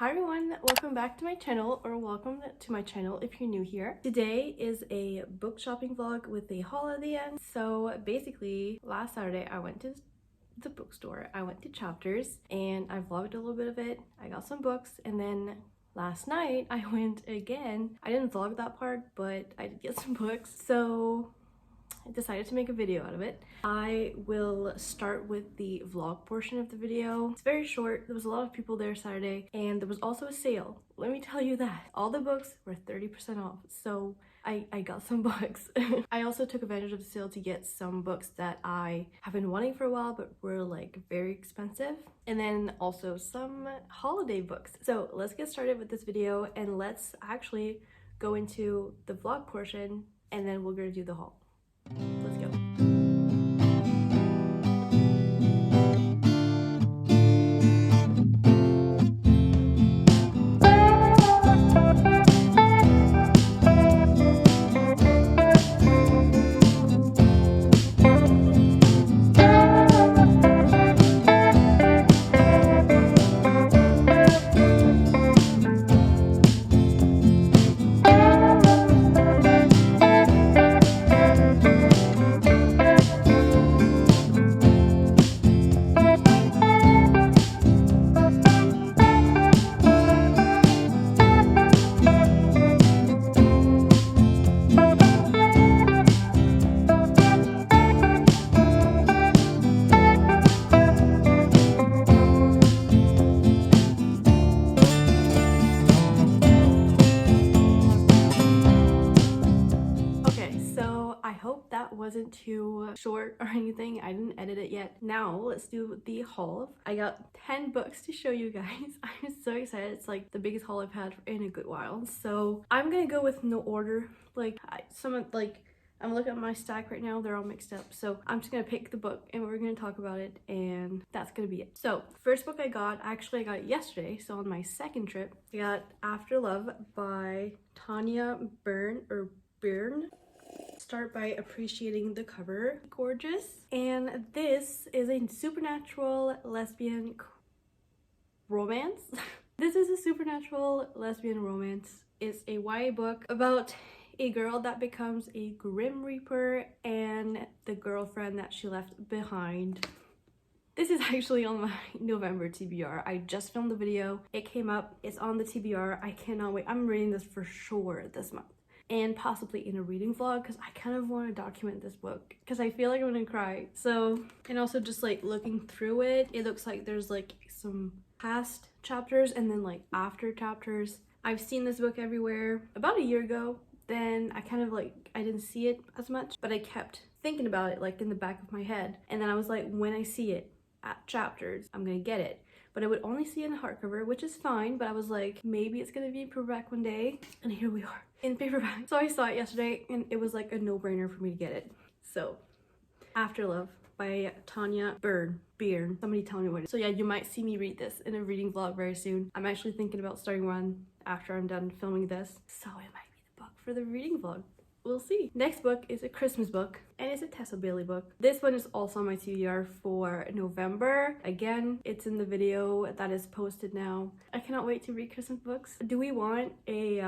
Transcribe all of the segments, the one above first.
Hi everyone, welcome back to my channel, or welcome to my channel if you're new here. Today is a book shopping vlog with a haul at the end. So basically, last Saturday I went to the bookstore. I went to Chapters and I vlogged a little bit of it. I got some books, and then last night I went again. I didn't vlog that part, but I did get some books. So I decided to make a video out of it. I will start with the vlog portion of the video. It's very short. There was a lot of people there Saturday, and there was also a sale. Let me tell you that. All the books were 30% off, so I got some books. I also took advantage of the sale to get some books that I have been wanting for a while but were like very expensive, and then also some holiday books. So let's get started with this video and let's actually go into the vlog portion, and then we're gonna do the haul. Let's go. I hope that wasn't too short or anything. I didn't edit it yet. Now let's do the haul. I got 10 books to show you guys. I'm so excited. It's like the biggest haul I've had in a good while. So I'm gonna go with no order. I'm looking at my stack right now, they're all mixed up. So I'm just gonna pick the book and we're gonna talk about it, and that's gonna be it. So first book I got it yesterday. So on my second trip, I got After Love by Tanya Byrne. Start by appreciating the cover. Gorgeous. And this is a supernatural lesbian romance. This is a supernatural lesbian romance. It's a YA book about a girl that becomes a Grim Reaper and the girlfriend that she left behind. This is actually on my November TBR. I just filmed the video. It came up. It's on the TBR. I cannot wait. I'm reading this for sure this month, and possibly in a reading vlog, because I kind of want to document this book because I feel like I'm gonna cry. So, and also just like looking through it, it looks like there's like some past chapters and then like after chapters. I've seen this book everywhere about a year ago. Then I kind of like, I didn't see it as much, but I kept thinking about it like in the back of my head. And then I was like, when I see it at Chapters, I'm gonna get it. But I would only see it in hardcover, which is fine, but I was like, maybe it's gonna be in paperback one day, and here we are in paperback. So I saw it yesterday and it was like a no-brainer for me to get it. So After Love by Tanya Byrne. Somebody tell me what it is. So yeah, you might see me read this in a reading vlog very soon. I'm actually thinking about starting one after I'm done filming this, so it might be the book for the reading vlog. We'll see. Next book is a Christmas book, and it's a Tessa Bailey book. This one is also on my TBR for November. Again, it's in the video that is posted now. I cannot wait to read Christmas books. Do we want a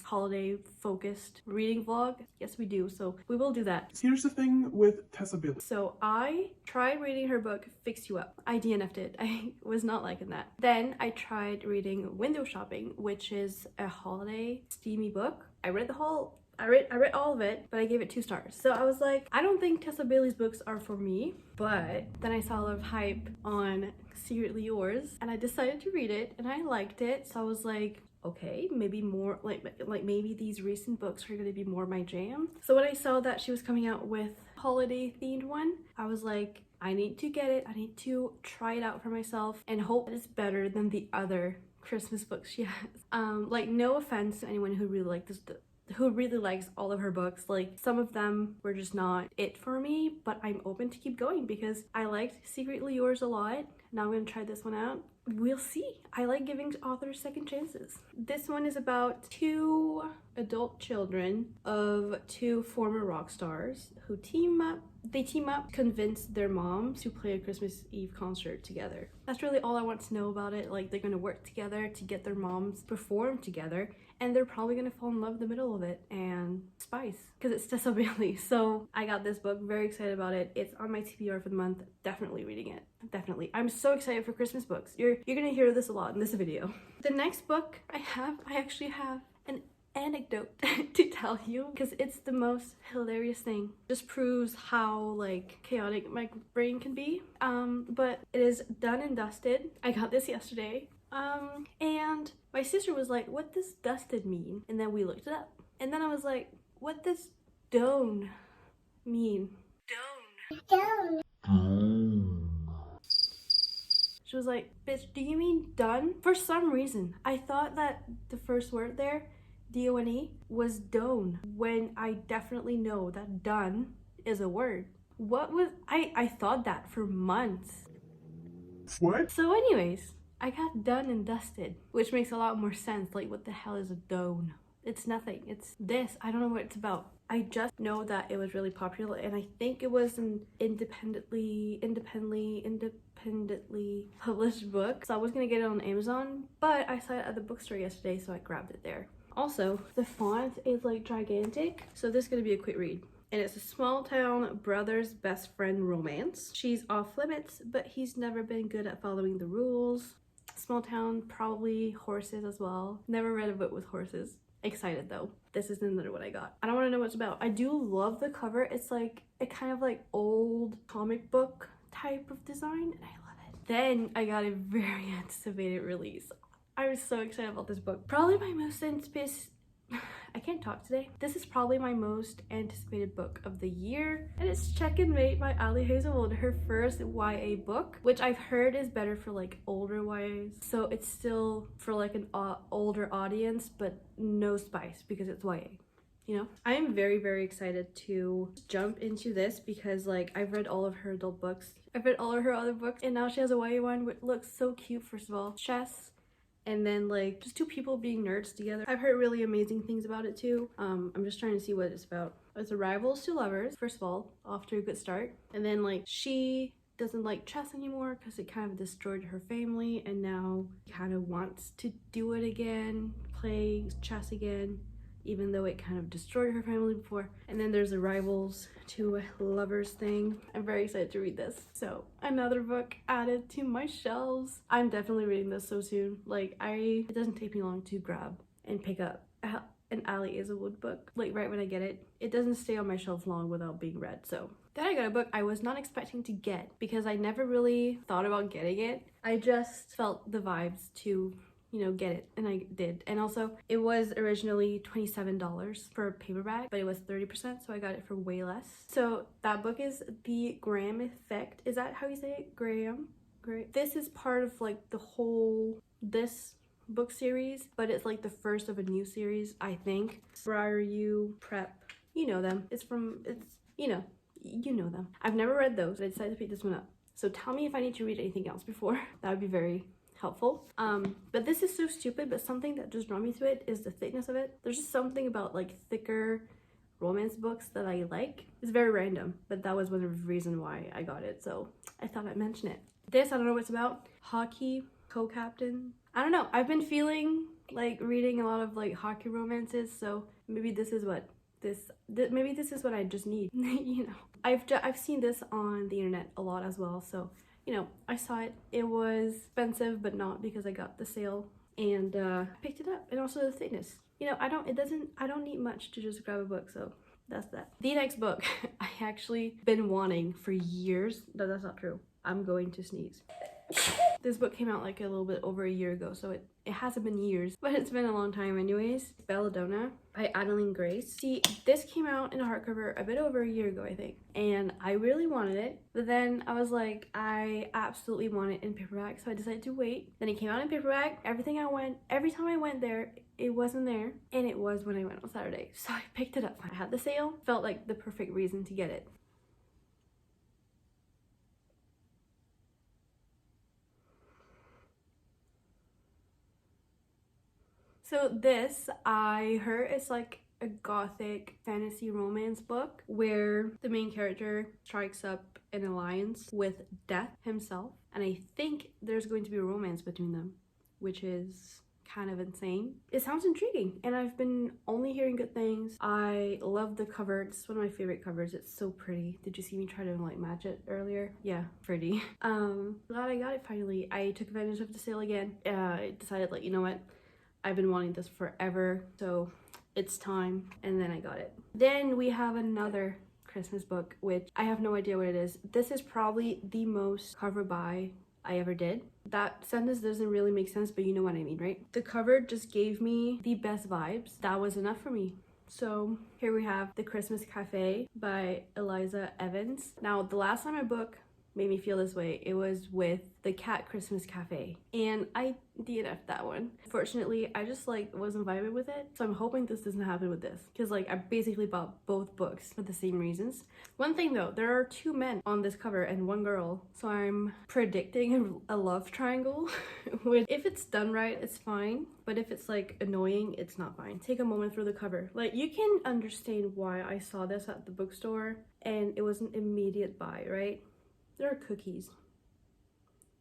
holiday focused reading vlog? Yes, we do. So we will do that. Here's the thing with Tessa Bailey. So I tried reading her book, Fix You Up. I DNF'd it. I was not liking that. Then I tried reading Window Shopping, which is a holiday steamy book. I read all of it, but I gave it 2 stars. So I was like, I don't think Tessa Bailey's books are for me. But then I saw a lot of hype on Secretly Yours, and I decided to read it, and I liked it. So I was like, okay, maybe more like maybe these recent books are gonna be more my jam. So when I saw that she was coming out with a holiday themed one, I was like, I need to get it. I need to try it out for myself and hope it's better than the other Christmas books she has. Like, no offense to anyone who really likes all of her books. Like, some of them were just not it for me, but I'm open to keep going because I liked Secretly Yours a lot. Now I'm gonna try this one out. We'll see. I like giving authors second chances. This one is about 2 adult children of 2 former rock stars who team up They team up, convince their moms to play a Christmas Eve concert together. That's really all I want to know about it. Like, they're gonna work together to get their moms perform together, and they're probably gonna fall in love in the middle of it and spice, because it's Tessa Bailey. So I got this book, very excited about it. It's on my TBR for the month. Definitely reading it. Definitely. I'm so excited for Christmas books. You're gonna hear this a lot in this video. The next book I actually have an anecdote to tell you, because it's the most hilarious thing. Just proves how like chaotic my brain can be. But it is done and dusted. I got this yesterday. And my sister was like, what does dusted mean? And then we looked it up. And then I was like, what does done mean? Done. She was like, bitch, do you mean done? For some reason, I thought that the first word there, D-O-N-E, was done, when I definitely know that done is a word. What was, I thought that for months. What? So anyways, I got done and dusted, which makes a lot more sense. Like, what the hell is a done? It's nothing. It's this. I don't know what it's about. I just know that it was really popular, and I think it was an independently published book. So I was gonna get it on Amazon, but I saw it at the bookstore yesterday, so I grabbed it there. Also, the font is like gigantic, so this is gonna be a quick read. And it's a small town brother's best friend romance. She's off limits, but he's never been good at following the rules. Small town, probably horses as well. Never read a book with horses. Excited though. This is another one I got. I don't want to know what it's about. I do love the cover. It's like a kind of like old comic book type of design, and I love it. Then I got a very anticipated release. I was so excited about this book. Probably my most anticipated. I can't talk today. This is probably my most anticipated book of the year, and it's Checkmate by Ali Hazelwood, her first YA book, which I've heard is better for like older YAs. So it's still for like an older audience, but no spice because it's YA. You know, I am very, very excited to jump into this because like I've read all of her adult books. I've read all of her other books, and now she has a YA one which looks so cute. First of all, chess, and then like just two people being nerds together. I've heard really amazing things about it too. I'm just trying to see what it's about. It's a rivals to lovers, first of all, off to a good start. And then like she doesn't like chess anymore because it kind of destroyed her family, and now kind of wants to do it again, play chess again, even though it kind of destroyed her family before. And then there's a rivals to lovers thing. I'm very excited to read this. So another book added to my shelves. I'm definitely reading this so soon. Like it doesn't take me long to grab and pick up an Ali Hazelwood book. Like right when I get it, it doesn't stay on my shelf long without being read. So then I got a book I was not expecting to get because I never really thought about getting it. I just felt the vibes to, you know, get it, and I did. And also it was originally $27 for a paperback, but it was 30%, so I got it for way less. So that book is The Graham Effect. Is that how you say it? Graham? Great. This is part of like the whole this book series, but it's like the first of a new series, I think. Friar You Prep, you know them. It's you know them. I've never read those, but I decided to pick this one up. So tell me if I need to read anything else before. That would be very helpful. But this is so stupid, but something that just drew me to it is the thickness of it. There's just something about like thicker romance books that I like. It's very random, but that was one of the reasons why I got it, so I thought I'd mention it. This, I don't know what it's about. Hockey co-captain. I don't know. I've been feeling like reading a lot of like hockey romances, so maybe this is what maybe this is what I just need. You know, I've seen this on the internet a lot as well, so you know, I saw it. It was expensive, but not because I got the sale, and I picked it up. And also the thickness. You know, I don't need much to just grab a book, so that's that. The next book I actually been wanting for years. No, that's not true. I'm going to sneeze. This book came out like a little bit over a year ago, so it hasn't been years, but it's been a long time anyways. Belladona by Adeline Grace. See, this came out in a hardcover a bit over a year ago, I think, and I really wanted it, but then I was like, I absolutely want it in paperback, so I decided to wait. Then it came out in paperback. Every time I went there, it wasn't there, and it was when I went on Saturday, so I picked it up. I had the sale, felt like the perfect reason to get it. So this, I heard it's like a gothic fantasy romance book where the main character strikes up an alliance with Death himself, and I think there's going to be a romance between them, which is kind of insane. It sounds intriguing, and I've been only hearing good things. I love the cover. It's one of my favorite covers. It's so pretty. Did you see me try to like match it earlier? Yeah, pretty. Glad I got it finally. I took advantage of the sale again. I decided, like, you know what, I've been wanting this forever, so it's time, and then I got it. Then we have another Christmas book, which I have no idea what it is. This is probably the most cover buy I ever did. That sentence doesn't really make sense, but you know what I mean, right? The cover just gave me the best vibes. That was enough for me. So here we have The Christmas Cafe by Eliza Evans. Now, the last time a book made me feel this way, it was with The Cat Christmas Cafe, and I DNF'd that one. Fortunately, I just like wasn't vibing with it, so I'm hoping this doesn't happen with this, because like I basically bought both books for the same reasons. One thing though, there are 2 men on this cover and 1 girl, so I'm predicting a love triangle. Which, if it's done right, it's fine, but if it's like annoying, it's not fine. Take a moment through the cover. Like, you can understand why I saw this at the bookstore and it was an immediate buy, right? There are cookies.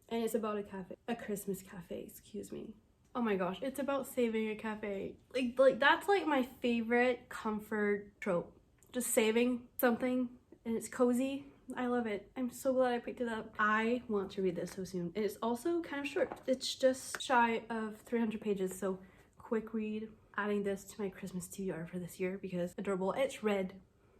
And it's about a cafe. A Christmas cafe, excuse me. Oh my gosh, it's about saving a cafe. Like that's like my favorite comfort trope. Just saving something and it's cozy. I love it. I'm so glad I picked it up. I want to read this so soon. And it's also kind of short. It's just shy of 300 pages, so quick read. Adding this to my Christmas TBR for this year because adorable. It's red.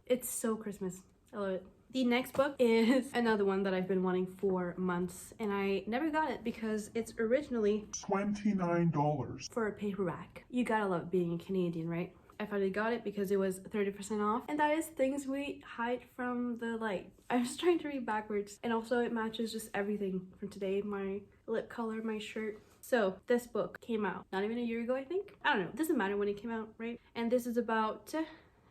It's so Christmas. I love it. The next book is another one that I've been wanting for months, and I never got it because it's originally $29 for a paperback. You gotta love being a Canadian, right? I finally got it because it was 30% off, and that is Things We Hide from the Light. I was trying to read backwards, and also it matches just everything from today. My lip color, my shirt. So this book came out not even a year ago, I think. I don't know. It doesn't matter when it came out, right? And this is about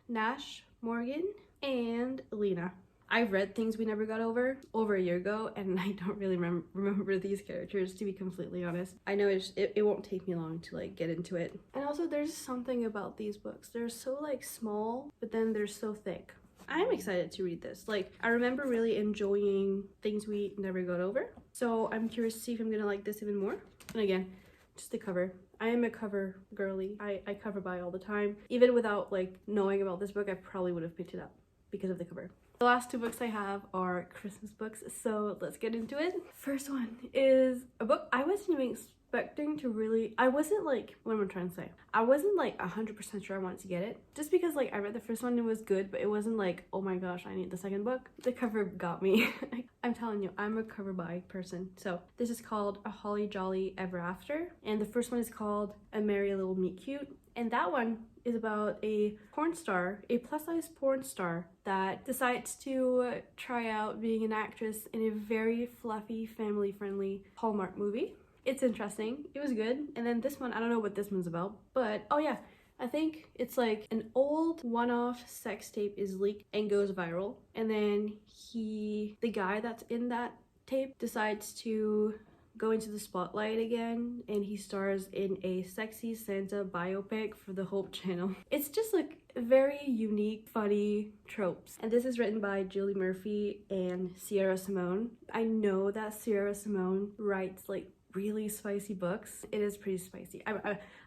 Nash, Morgan, and Lena. I've read Things We Never Got Over a year ago, and I don't really remember these characters, to be completely honest. I know it won't take me long to like get into it. And also there's something about these books. They're so like small, but then they're so thick. I'm excited to read this. Like, I remember really enjoying Things We Never Got Over, so I'm curious to see if I'm gonna like this even more. And again, just the cover. I am a cover girly. I cover buy all the time. Even without like knowing about this book, I probably would have picked it up because of the cover. The last 2 books I have are Christmas books, so let's get into it. First one is a book I wasn't even expecting to really... I wasn't like... What am I trying to say? I wasn't like 100% sure I wanted to get it. Just because like I read the first one and it was good, but it wasn't like, oh my gosh, I need the second book. The cover got me. I'm telling you, I'm a cover buy person. So this is called A Holly Jolly Ever After, and the first one is called A Merry Little Meet Cute. And that one is about a porn star, a plus-size porn star that decides to try out being an actress in a very fluffy, family-friendly Hallmark movie. It's interesting. It was good. And then this one, I don't know what this one's about, but oh yeah, I think it's like an old one-off sex tape is leaked and goes viral. And then the guy that's in that tape decides to go into the spotlight again, and he stars in a sexy Santa biopic for the Hope Channel. It's just like very unique, funny tropes. And this is written by Julie Murphy and Sierra Simone. I know that Sierra Simone writes like really spicy books. It is pretty spicy. I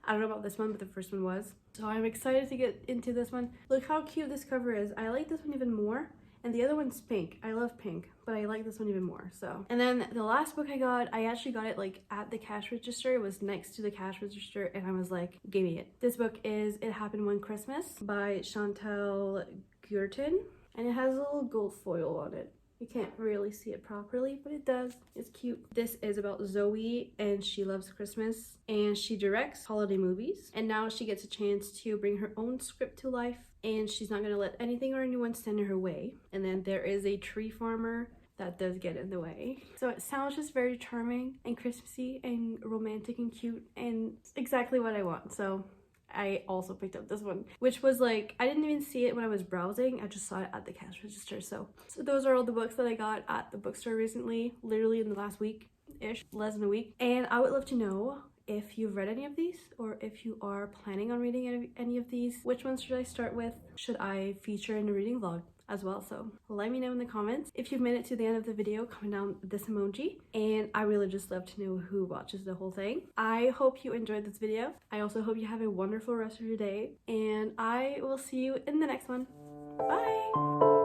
don't know about this one, but the first one was. So I'm excited to get into this one. Look how cute this cover is. I like this one even more. And the other one's pink. I love pink, but I like this one even more, so. And then the last book I got, I actually got it like at the cash register. It was next to the cash register, and I was like, give me it. This book is It Happened One Christmas by Chantal Guertin, and it has a little gold foil on it. You can't really see it properly, but it does. It's cute. This is about Zoe, and she loves Christmas, and she directs holiday movies, and now she gets a chance to bring her own script to life, and she's not gonna let anything or anyone stand in her way. And then there is a tree farmer that does get in the way. So it sounds just very charming and Christmassy and romantic and cute, and exactly what I want. So I also picked up this one, which was like, I didn't even see it when I was browsing. I just saw it at the cash register. So those are all the books that I got at the bookstore recently, literally in the last week-ish, less than a week. And I would love to know if you've read any of these, or if you are planning on reading any of these. Which ones should I start with? Should I feature in a reading vlog as well? So let me know in the comments. If you've made it to the end of the video, comment down this emoji, and I really just love to know who watches the whole thing. I hope you enjoyed this video. I also hope you have a wonderful rest of your day, and I will see you in the next one. Bye!